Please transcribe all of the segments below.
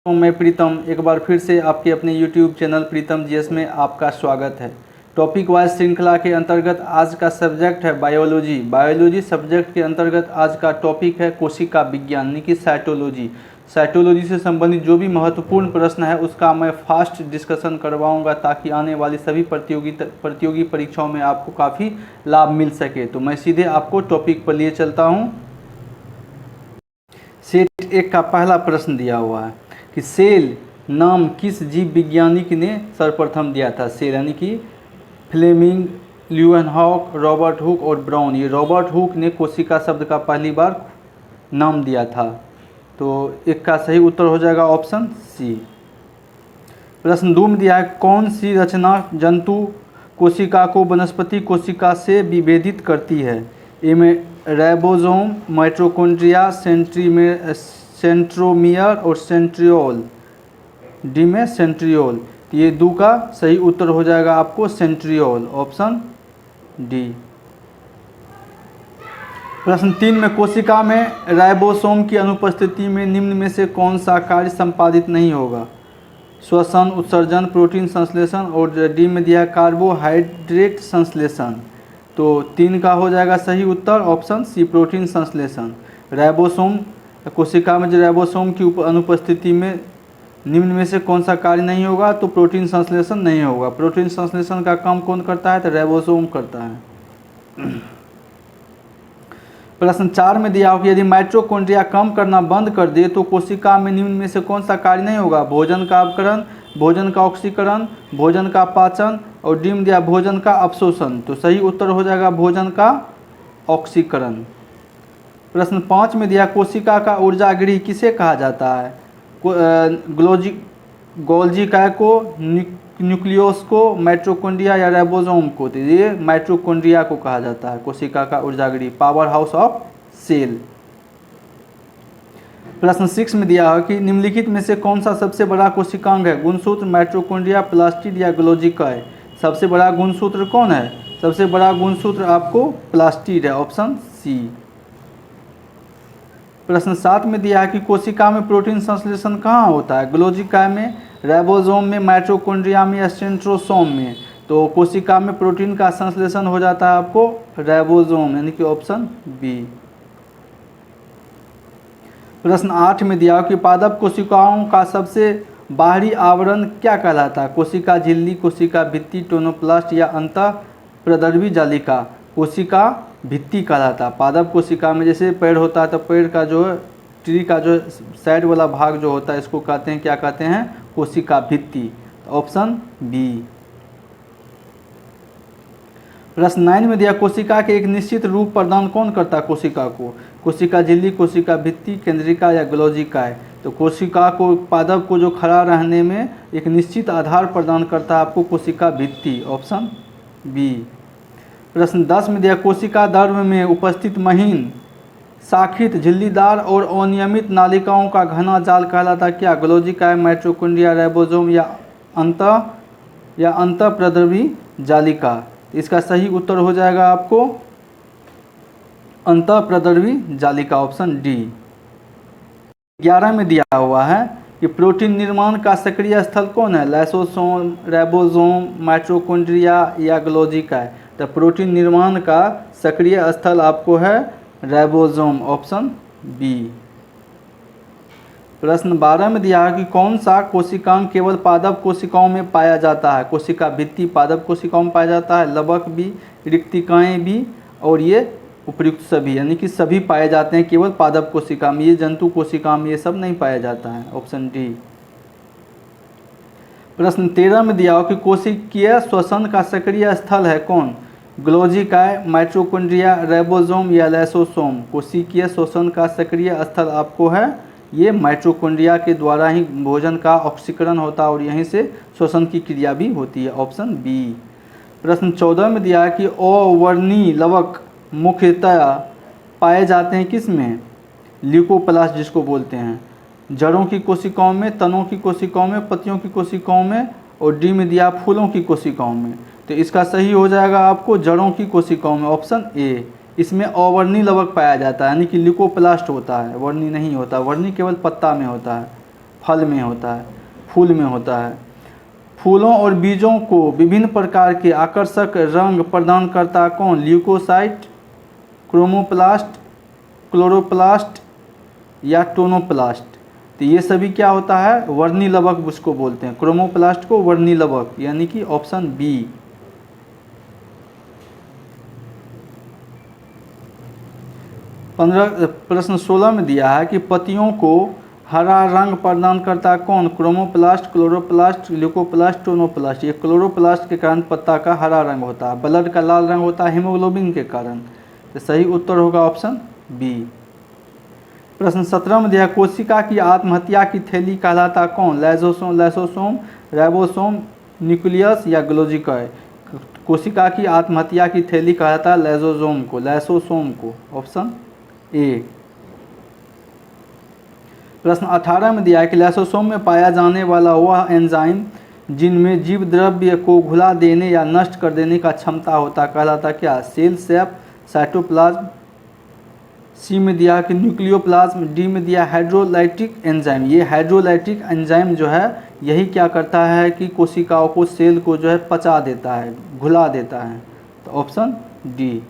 तो मैं प्रीतम एक बार फिर से आपके अपने YouTube चैनल प्रीतम जीएस में आपका स्वागत है। टॉपिक वाइज श्रृंखला के अंतर्गत आज का सब्जेक्ट है बायोलॉजी। बायोलॉजी सब्जेक्ट के अंतर्गत आज का टॉपिक है कोशिका विज्ञान यानी कि साइटोलॉजी। साइटोलॉजी से संबंधित जो भी महत्वपूर्ण प्रश्न है उसका मैं फास्ट डिस्कशन करवाऊंगा ताकि आने वाली सभी प्रतियोगी परीक्षाओं में आपको काफ़ी लाभ मिल सके। तो मैं सीधे आपको टॉपिक पर लिए चलता हूँ। सेट 1 का पहला प्रश्न दिया हुआ है कि सेल नाम किस जीव वैज्ञानिक ने सर्वप्रथम दिया था। सेल यानी कि फ्लेमिंग, ल्यूएनहॉक, रॉबर्ट हुक और ब्राउन। ये रॉबर्ट हुक ने कोशिका शब्द का पहली बार नाम दिया था। तो एक का सही उत्तर हो जाएगा ऑप्शन सी। प्रश्न 2 में दिया है कौन सी रचना जंतु कोशिका को वनस्पति कोशिका से विभेदित करती है। ए में राइबोसोम, माइटोकॉन्ड्रिया, सेंट्रोमियर और सेंट्रियोल। डी में सेंट्रियोल। तो ये 2 का सही उत्तर हो जाएगा आपको सेंट्रियोल, ऑप्शन डी। प्रश्न 3 में कोशिका में राइबोसोम की अनुपस्थिति में निम्न में से कौन सा कार्य संपादित नहीं होगा। श्वसन, उत्सर्जन, प्रोटीन संश्लेषण और डी में दिया कार्बोहाइड्रेट संश्लेषण। तो 3 का हो जाएगा सही उत्तर ऑप्शन सी, प्रोटीन संश्लेषण। राइबोसोम कोशिका में जो राइबोसोम की अनुपस्थिति में निम्न में से कौन सा कार्य नहीं होगा, तो प्रोटीन संश्लेषण नहीं होगा। प्रोटीन संश्लेषण का काम कौन करता है, तो राइबोसोम करता है। प्रश्न 4 में दिया हो कि यदि माइटोकॉन्ड्रिया काम करना बंद कर दे तो कोशिका में निम्न में से कौन सा कार्य नहीं होगा। भोजन का अपकरण, भोजन का ऑक्सीकरण, भोजन का पाचन और डी में दिया भोजन का अपशोषण। तो सही उत्तर हो जाएगा भोजन का ऑक्सीकरण। प्रश्न 5 में दिया कोशिका का ऊर्जा गृह किसे कहा जाता है। गोल्जी काय को, न्यूक्लियस को, माइटोकॉन्ड्रिया या राइबोसोम को। तो ये माइटोकॉन्ड्रिया को कहा जाता है कोशिका का ऊर्जा गृह, पावर हाउस ऑफ सेल। प्रश्न 6 में दिया है कि निम्नलिखित में से कौन सा सबसे बड़ा कोशिकांग है। गुणसूत्र, माइटोकॉन्ड्रिया, प्लास्टिड या गोल्जी काय। सबसे बड़ा गुणसूत्र कौन है, सबसे बड़ा गुणसूत्र आपको प्लास्टिड है, ऑप्शन सी। प्रश्न 7 में दिया है कि कोशिका में प्रोटीन संश्लेषण कहाँ होता है। गोल्जी काय में, राइबोसोम में, माइटोकॉन्ड्रिया में या सेंट्रोसोम में। तो कोशिका में प्रोटीन का संश्लेषण हो जाता है आपको राइबोसोम यानी कि ऑप्शन बी। प्रश्न 8 में दिया कि पादप कोशिकाओं का सबसे बाहरी आवरण क्या कहलाता है। कोशिका झिल्ली, कोशिका भित्ति, टोनोप्लास्ट या अंतःप्रद्रवी जालिका। कोशिका भित्ति कहलाता है। पादप कोशिका में जैसे पेड़ होता है तो पेड़ का जो ट्री का जो साइड वाला भाग जो होता है इसको कहते हैं, क्या कहते हैं, कोशिका भित्ति, ऑप्शन बी। प्रश्न 9 में दिया कोशिका के एक निश्चित रूप प्रदान कौन करता है कोशिका को। कोशिका झिल्ली, कोशिका भित्ति, केंद्रिका या गोल्जी काय। तो कोशिका को, पादप को जो खड़ा रहने में एक निश्चित आधार प्रदान करता है आपको कोशिका भित्ति, ऑप्शन बी। प्रश्न 10 में दिया कोशिका द्रव्य में उपस्थित महीन, शाखित, झिल्लीदार और अनियमित नालिकाओं का घना जाल कहलाता क्या। गोल्जी काय, माइटोकॉन्ड्रिया, राइबोसोम या अंतःप्रद्रवी जालिका। इसका सही उत्तर हो जाएगा आपको अंतःप्रद्रवी जालिका, ऑप्शन डी। 11 में दिया हुआ है कि प्रोटीन निर्माण का सक्रिय स्थल कौन है। लाइसोसोम, राइबोसोम, माइटोकॉन्ड्रिया या गोल्जी काय। तो प्रोटीन निर्माण का सक्रिय स्थल आपको है राइबोसोम, ऑप्शन बी। प्रश्न 12 में दिया है कि कौन सा कोशिकांग केवल पादप कोशिकाओं में पाया जाता है। कोशिका भित्ति पादप कोशिकाओं में पाया जाता है, लवक भी, रिक्तिकाएँ भी और ये उपयुक्त सभी, यानी कि सभी पाए जाते हैं केवल पादप कोशिका में। ये जंतु कोशिका में ये सब नहीं पाया जाता है, ऑप्शन डी। प्रश्न 13 में दिया हो कि कोशिकीय श्वसन का सक्रिय स्थल है कौन। गोल्जी काय, माइटोकॉन्ड्रिया, राइबोसोम या लाइसोसोम। कोशिकीय श्वसन का सक्रिय स्थल आपको है ये माइटोकॉन्ड्रिया के द्वारा ही भोजन का ऑक्सीकरण होता है और यहीं से श्वसन की क्रिया भी होती है, ऑप्शन बी। प्रश्न 14 में दिया है कि अवर्णीय लवक मुख्यतः पाए जाते हैं किस में, ल्यूकोप्लास्ट जिसको बोलते हैं, जड़ों की कोशिकाओं में, तनों की कोशिकाओं में, पत्तियों की कोशिकाओं में और डी में दिया फूलों की कोशिकाओं में। तो इसका सही हो जाएगा आपको जड़ों की कोशिकाओं में, ऑप्शन ए। इसमें अवर्णी लवक पाया जाता है यानी कि ल्यूकोप्लास्ट होता है, वर्णी नहीं होता। वर्णी केवल पत्ता में होता है, फल में होता है, फूल में होता है। फूलों और बीजों को विभिन्न प्रकार के आकर्षक रंग प्रदान करता कौन? ल्यूकोसाइट, क्रोमोप्लास्ट, क्लोरोप्लास्ट या टोनोप्लास्ट। तो ये सभी क्या होता है? वर्णिलवक उसको बोलते हैं, क्रोमोप्लास्ट को वर्णिलवक, यानी कि ऑप्शन बी। प्रश्न 16 में दिया है कि पत्तियों को हरा रंग प्रदान करता कौन? Chromoplast, chloroplast, leucoplast, tonoplast. ये क्लोरोप्लास्ट के कारण पत्ता का हरा रंग होता है, ब्लड का लाल रंग होता है हीमोग्लोबिन के कारण। तो सही उत्तर होगा ऑप्शन बी। प्रश्न 17 में दिया कोशिका की आत्महत्या की थैली कहलाता कौन? लाइसोसोम, राइबोसोम, न्यूक्लियस या ग्लोजिकाय। कोशिका की आत्महत्या की थैली कहलाता है लाइसोसोम को, ऑप्शन ए। प्रश्न 18 में दिया है कि लाइसोसोम में पाया जाने वाला वह एंजाइम जिनमें जीव द्रव्य को घुला देने या नष्ट कर देने का क्षमता होता कहलाता क्या? सेल सेप, साइटोप्लाज्म। सी में दिया कि न्यूक्लियोप्लाज्म। डी में दिया हाइड्रोलाइटिक एंजाइम। ये हाइड्रोलाइटिक एंजाइम जो है यही क्या करता है कि कोशिकाओं को, सेल को जो है पचा देता है, घुला देता है। तो ऑप्शन डी।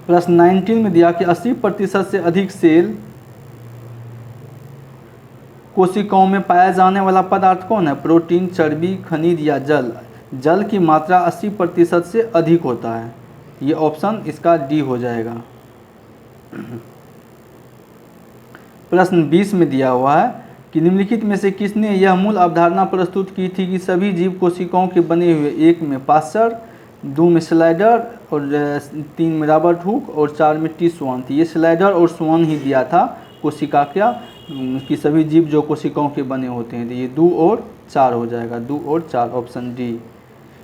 प्रश्न 19 में दिया कि 80% से अधिक सेल कोशिकाओं में पाया जाने वाला पदार्थ कौन है? प्रोटीन, चर्बी, खनिज या जल। जल की मात्रा 80% से अधिक होता है, ये ऑप्शन इसका डी हो जाएगा। प्रश्न 20 में दिया हुआ है कि निम्नलिखित में से किसने यह मूल अवधारणा प्रस्तुत की थी कि सभी जीव कोशिकाओं के बने हुए? 1 में पास्चर, 2 में स्लाइडर और 3 में रॉबर्ट हुक और 4 में टी स्वान। ये स्लाइडर और स्वान ही दिया था कोशिका क्या कि सभी जीव जो कोशिकाओं के बने होते हैं। तो ये 2 और 4 हो जाएगा, 2 और 4, ऑप्शन डी।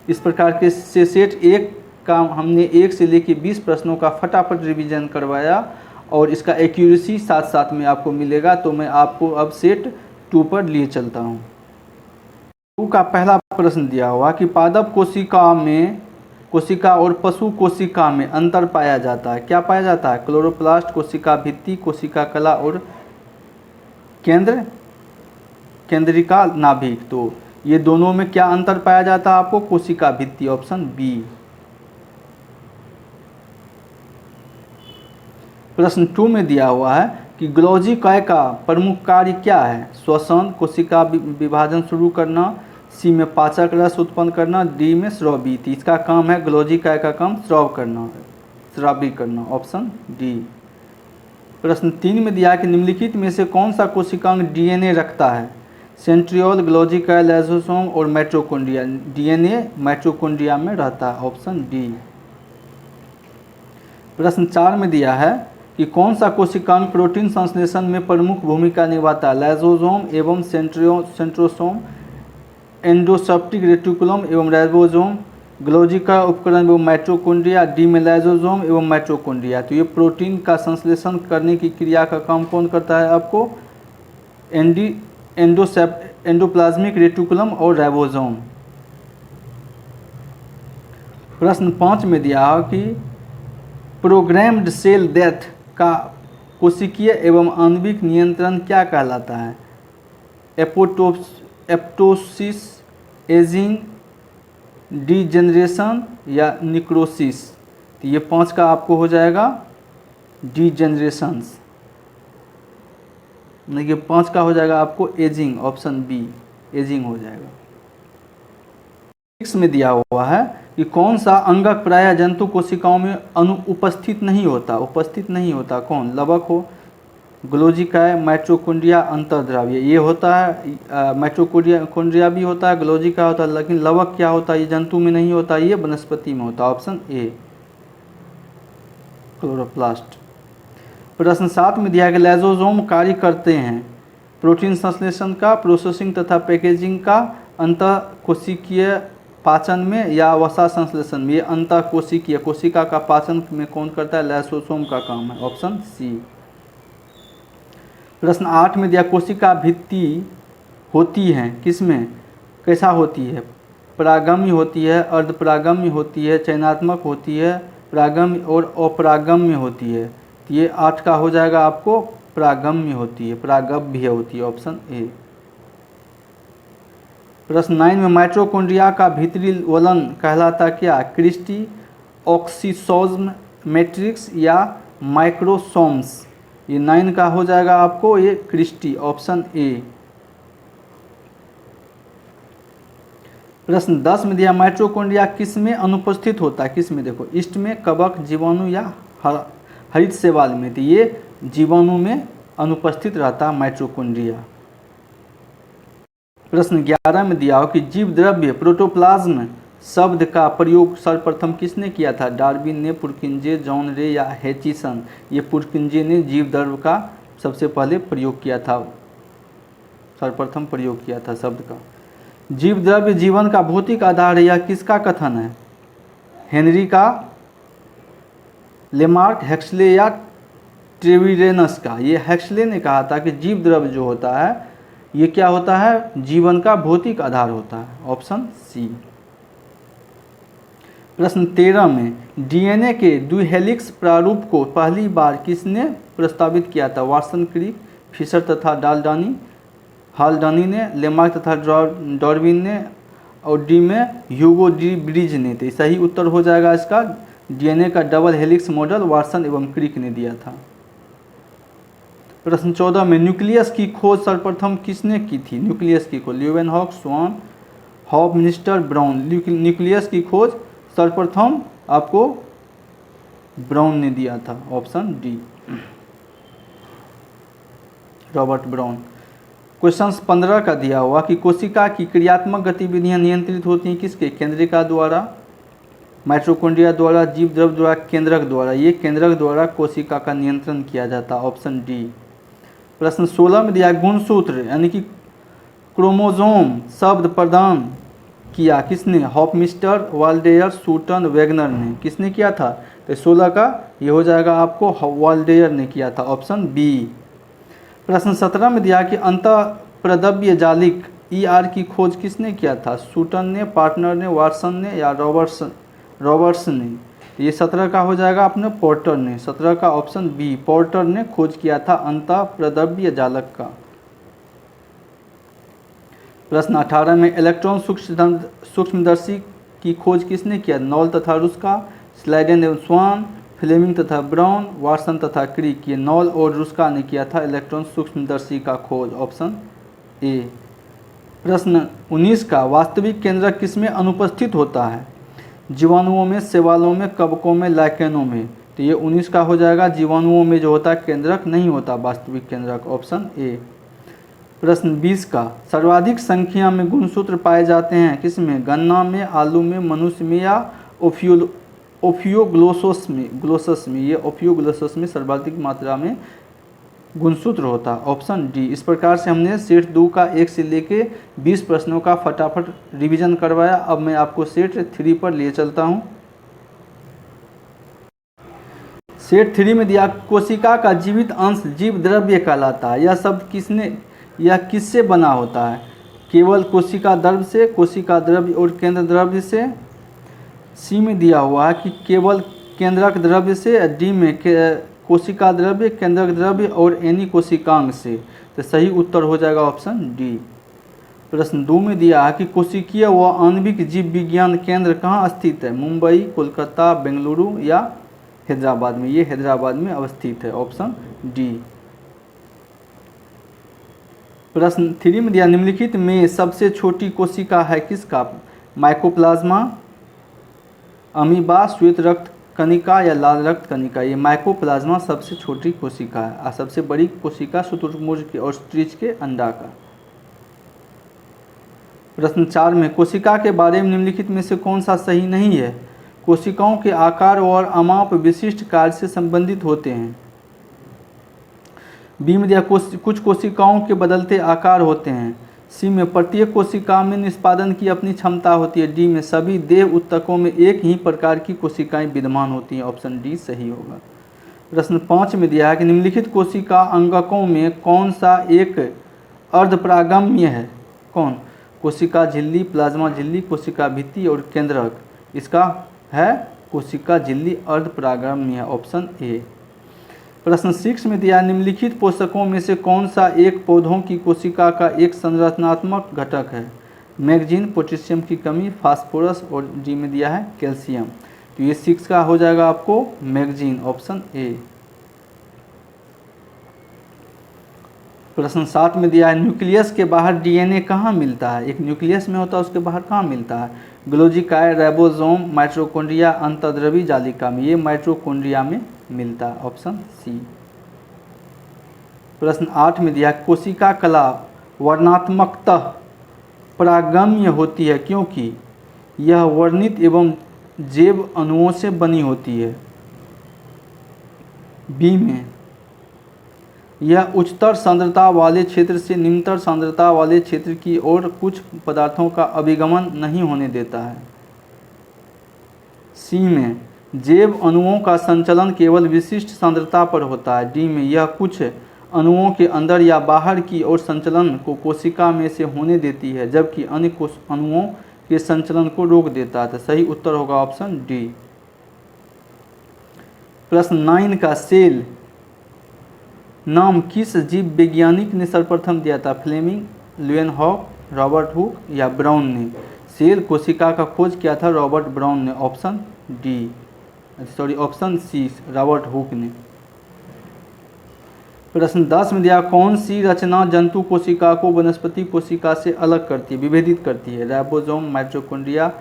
इस प्रकार के से सेट 1 का हमने 1 से लेकर 20 प्रश्नों का फटाफट रिवीजन करवाया और इसका एक्यूरेसी साथ साथ में आपको मिलेगा। तो मैं आपको अब सेट 2 पर लिए चलता हूँ। 2 का पहला प्रश्न दिया हुआ कि पादप कोशिका और पशु कोशिका में अंतर पाया जाता है। क्या पाया जाता है? क्लोरोप्लास्ट, कोशिका भित्ति, कोशिका कला और केंद्रिका नाभिक। तो ये दोनों में क्या अंतर पाया जाता है आपको? कोशिका भित्ति, ऑप्शन बी। प्रश्न 2 में दिया हुआ है कि ग्लोजी काय का प्रमुख कार्य क्या है? श्वसन, कोशिका विभाजन शुरू करना, सी में पाचक रस उत्पन्न करना, डी में स्रावी। इसका काम है ग्लोजी काय का काम स्रावी करना, ऑप्शन डी। प्रश्न 3 में दिया है कि निम्नलिखित में से कौन सा कोशिकांग डीएनए रखता है? सेंट्रियोल, ग्लोजी काय, लाइसोसोम और माइटोकॉन्ड्रिया। डीएनए माइटोकॉन्ड्रिया में रहता है, ऑप्शन डी। प्रश्न 4 में दिया है कि कौन सा कोशिकांग प्रोटीन संश्लेषण में प्रमुख भूमिका निभाता है? लाइसोसोम एवं सेंट्रोसोम, एंडोसेप्टिक रेटिकुलम एवं राइबोसोम, ग्लोजी का उपकरण एवं माइटोकॉन्ड्रिया, डी में लाइसोसोम एवं माइटोकॉन्ड्रिया। तो ये प्रोटीन का संश्लेषण करने की क्रिया का काम कौन करता है आपको? एंडोप्लाज्मिक रेटिकुलम और राइबोसोम। प्रश्न 5 में दिया है कि प्रोग्राम्ड सेल डेथ का कोशिकीय एवं आणविक नियंत्रण क्या कहलाता है? एपोप्टोसिस, एजिंग, डीजेनरेशन या निक्रोसिस। तो ये 5 का आपको हो जाएगा डीजेनरेशंस। देखिए 5 का हो जाएगा आपको एजिंग, ऑप्शन बी, एजिंग हो जाएगा। 6 में दिया हुआ है कि कौन सा अंगक प्रायः जंतु कोशिकाओं में उपस्थित नहीं होता? कौन? लवक हो, ग्लोजी काय, माइटोकॉन्ड्रिया, अंतर्द्रव्य। ये होता है माइटोकॉन्ड्रिया भी होता है, ग्लोजी का होता है, लेकिन लवक क्या होता है? ये जंतु में नहीं होता, ये वनस्पति में होता है, ऑप्शन ए, क्लोरोप्लास्ट। प्रश्न 7 में दिया है कि लाइसोसोम कार्य करते हैं प्रोटीन संश्लेषण का, प्रोसेसिंग तथा पैकेजिंग का, अंतःकोशिकीय पाचन में या वसा संश्लेषण में। ये अंतःकोशिकीय, कोशिका का पाचन में कौन करता है? लाइसोसोम का काम है, ऑप्शन सी। प्रश्न 8 में दिया कोशिका भित्ति होती है किसमें? कैसा होती है? परागम्य होती है, अर्धपरागम्य होती है, चयनात्मक होती है, परागम्य और अपरागम्य होती है। ये 8 का हो जाएगा आपको प्रागम्य होती है, प्रागभ्य होती है, ऑप्शन ए। प्रश्न 9 में माइटोकॉन्ड्रिया का भीतरी वलन कहलाता क्या? क्रिस्टी, ऑक्सीसोज्म, मैट्रिक्स या माइक्रोसोम्स। ये 9 का हो जाएगा आपको ये क्रिस्टी, ऑप्शन ए। प्रश्न 10 में दिया माइटोकॉन्ड्रिया किस में अनुपस्थित होता है? किस में? देखो, ईस्ट में, कवक, जीवाणु या हरित शैवाल में। तो ये जीवाणु में अनुपस्थित रहता है माइटोकॉन्ड्रिया। प्रश्न 11 में दिया हो कि जीव द्रव्य प्रोटोप्लाज्म शब्द का प्रयोग सर्वप्रथम किसने किया था? डार्विन ने, पुरकिंजे, जॉन रे या हैचिसन। ये पुरकिंजे ने जीव द्रव्य का सबसे पहले प्रयोग किया था, सर्वप्रथम प्रयोग किया था शब्द का। जीव द्रव्य जीवन का भौतिक आधार है, यह किसका कथन है? हेनरी का, लेमार्क, हेक्सले या ट्रेविरेनस का। ये हेक्सले ने कहा था कि जीव द्रव्य जो होता है ये क्या होता है? जीवन का भौतिक आधार होता है, ऑप्शन सी। प्रश्न 13 में डीएनए के द्विहेलिक्स प्रारूप को पहली बार किसने प्रस्तावित किया था? वाटसन, क्रिक, फिशर तथा हाल्डनी ने, लेमार्क तथा डार्विन ने, और डी में ह्यूगो डी ब्रिज ने। तो सही उत्तर हो जाएगा इसका डीएनए का डबल हेलिक्स मॉडल वाटसन एवं क्रिक ने दिया था। प्रश्न 14 में न्यूक्लियस की खोज सर्वप्रथम किसने की थी? न्यूक्लियस की खोज ल्यूवेनहॉक, स्वान, हॉफमिस्टर, ब्राउन। न्यूक्लियस की खोज सर्वप्रथम आपको ब्राउन ने दिया था, option D, Robert brown. Question 15 का दिया हुआ कि कोशिका की क्रियात्मक गतिविधियां नियंत्रित होती हैं किसके? केंद्रिका द्वारा, माइटोकॉन्ड्रिया द्वारा, जीव द्रव्य द्वारा, केंद्रक द्वारा। ये केंद्रक द्वारा कोशिका का नियंत्रण किया जाता है, ऑप्शन डी। प्रश्न 16 में दिया गुणसूत्र यानी कि क्रोमोसोम शब्द प्रदान किया किसने? हॉफमिस्टर, वाल्डेयर, सूटन, वैगनर ने। किसने किया था? तो 16 का ये हो जाएगा आपको वाल्डेयर ने किया था, ऑप्शन बी। प्रश्न 17 में दिया कि अंतःप्रद्रव्य जालिक ER की खोज किसने किया था? सूटन ने, पार्टनर ने, वाटसन ने या रॉबर्ट्स ने। ये 17 का हो जाएगा अपने पोर्टर ने, 17 का ऑप्शन बी, पोर्टर ने खोज किया था अंतःप्रद्रव्य जालक का। प्रश्न 18 में इलेक्ट्रॉन सूक्ष्मदर्शी की खोज किसने किया? नॉल तथा रुस्का, स्लाइडेन एवं स्वान, फ्लेमिंग तथा ब्राउन, वाटसन तथा क्रिक। ये नॉल और रुस्का ने किया था इलेक्ट्रॉन सूक्ष्मदर्शी का खोज, ऑप्शन ए। प्रश्न 19 का वास्तविक केंद्रक किसमें अनुपस्थित होता है? जीवाणुओं में, शैवालों में, कवकों में, लाइकेनों में। तो ये 19 का हो जाएगा जीवाणुओं में जो होता है केंद्रक नहीं होता वास्तविक केंद्रक, ऑप्शन ए। प्रश्न 20 का सर्वाधिक संख्या में गुणसूत्र पाए जाते हैं किसमें? गन्ना में, आलू में, मनुष्य में या ओफियोग्लोसस में। ये ओफियोग्लोसस में सर्वाधिक मात्रा में गुणसूत्र होता है, ऑप्शन डी। इस प्रकार से हमने सेट 2 का 1 से लेके 20 प्रश्नों का फटाफट रिवीजन करवाया। अब मैं आपको सेट 3 पर लिए चलता हूँ। सेट 3 में दिया कोशिका का जीवित अंश जीव द्रव्य कहलाता है। यह शब्द किससे बना होता है? केवल कोशिका द्रव्य से, कोशिका द्रव्य और केंद्र द्रव्य से। सी में दिया हुआ है कि केवल केंद्रक द्रव्य से, डी में कोशिका द्रव्य, केंद्रक द्रव्य और एनी कोशिकांग से। तो सही उत्तर हो जाएगा ऑप्शन डी। प्रश्न 2 में दिया है कि कोशिकीय व आणविक जीव विज्ञान केंद्र कहाँ स्थित है? मुंबई, कोलकाता, बेंगलुरु या हैदराबाद में। ये हैदराबाद में अवस्थित है, ऑप्शन डी। प्रश्न 3 में दिया निम्नलिखित में सबसे छोटी कोशिका है किसका? माइकोप्लाज्मा, अमीबा, श्वेत रक्त कणिका या लाल रक्त कणिका। ये माइकोप्लाज्मा सबसे छोटी कोशिका है और सबसे बड़ी कोशिका शुतुरमुर्ग के और स्ट्रिच के अंडा का। प्रश्न 4 में कोशिका के बारे में निम्नलिखित में से कौन सा सही नहीं है? कोशिकाओं के आकार और अमाप विशिष्ट कार्य से संबंधित होते हैं। बी में दिया कुछ कोशिकाओं के बदलते आकार होते हैं। सी में प्रत्येक कोशिका में निष्पादन की अपनी क्षमता होती है। डी में सभी देह ऊतकों में एक ही प्रकार की कोशिकाएं विद्यमान होती हैं, ऑप्शन डी सही होगा। प्रश्न 5 में दिया है कि निम्नलिखित कोशिका अंगकों में कौन सा एक अर्धपरागम्य है? कौन? कोशिका झिल्ली, प्लाज्मा झिल्ली, कोशिका भित्ति और केंद्रक। इसका है कोशिका झिल्ली अर्धपरागम्य है, ऑप्शन ए। प्रश्न 6 में दिया निम्नलिखित पोषकों में से कौन सा एक पौधों की कोशिका का एक संरचनात्मक घटक है? मैग्नीशियम, पोटेशियम की कमी, फास्फोरस और डी में दिया है कैल्शियम। तो ये 6 का हो जाएगा आपको मैग्नीशियम, ऑप्शन ए। प्रश्न 7 में दिया है न्यूक्लियस के बाहर डीएनए कहाँ मिलता है? एक न्यूक्लियस में होता है, उसके बाहर कहाँ मिलता है? गोल्गी काय, राइबोसोम, माइटोकॉन्ड्रिया, अंतर्द्रवी जालिका में। ये माइटोकॉन्ड्रिया में मिलता है, ऑप्शन सी। प्रश्न 8 में दिया कोशिका कला वर्णात्मकतः प्रागम्य होती है क्योंकि यह वर्णित एवं जैव अणुओं से बनी होती है। बी में यह उच्चतर सांद्रता वाले क्षेत्र से निम्नतर सांद्रता वाले क्षेत्र की ओर कुछ पदार्थों का अभिगमन नहीं होने देता है। सी में जैव अणुओं का संचलन केवल विशिष्ट सांद्रता पर होता है। डी में यह कुछ अणुओं के अंदर या बाहर की ओर संचलन को कोशिका में से होने देती है जबकि अन्य अणुओं के संचलन को रोक देता है। तो सही उत्तर होगा ऑप्शन डी। प्रश्न 9 का सेल नाम किस जीव वैज्ञानिक ने सर्वप्रथम दिया था? फ्लेमिंग, ल्यूएनहॉक, रॉबर्ट हुक या ब्राउन ने? सेल कोशिका का खोज किया था रॉबर्ट ब्राउन ने, option D, sorry option C, Robert Hooke ने। प्रश्न 10 में दिया कौन सी रचना जंतु कोशिका को वनस्पति कोशिका से अलग करती है, विभेदित करती है? राइबोसोम, माइटोकॉन्ड्रिया,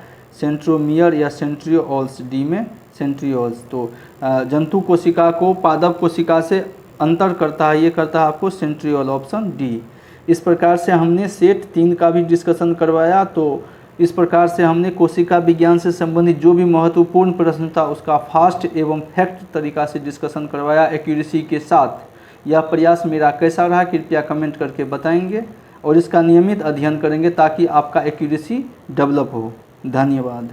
सेंट्रोमियर या सेंट्रियोल्स? डी में सेंट्रियोल्स। तो जंतु कोशिका को पादप कोशिका से अंतर करता है, ये करता है आपको सेंट्रियोल, ऑप्शन डी। इस प्रकार से हमने सेट 3 का भी डिस्कशन करवाया। तो इस प्रकार से हमने कोशिका विज्ञान से संबंधित जो भी महत्वपूर्ण प्रश्न था उसका फास्ट एवं फैक्ट तरीका से डिस्कशन करवाया एक्यूरेसी के साथ। यह प्रयास मेरा कैसा रहा कृपया कमेंट करके बताएंगे और इसका नियमित अध्ययन करेंगे ताकि आपका एक्यूरेसी डेवलप हो। धन्यवाद।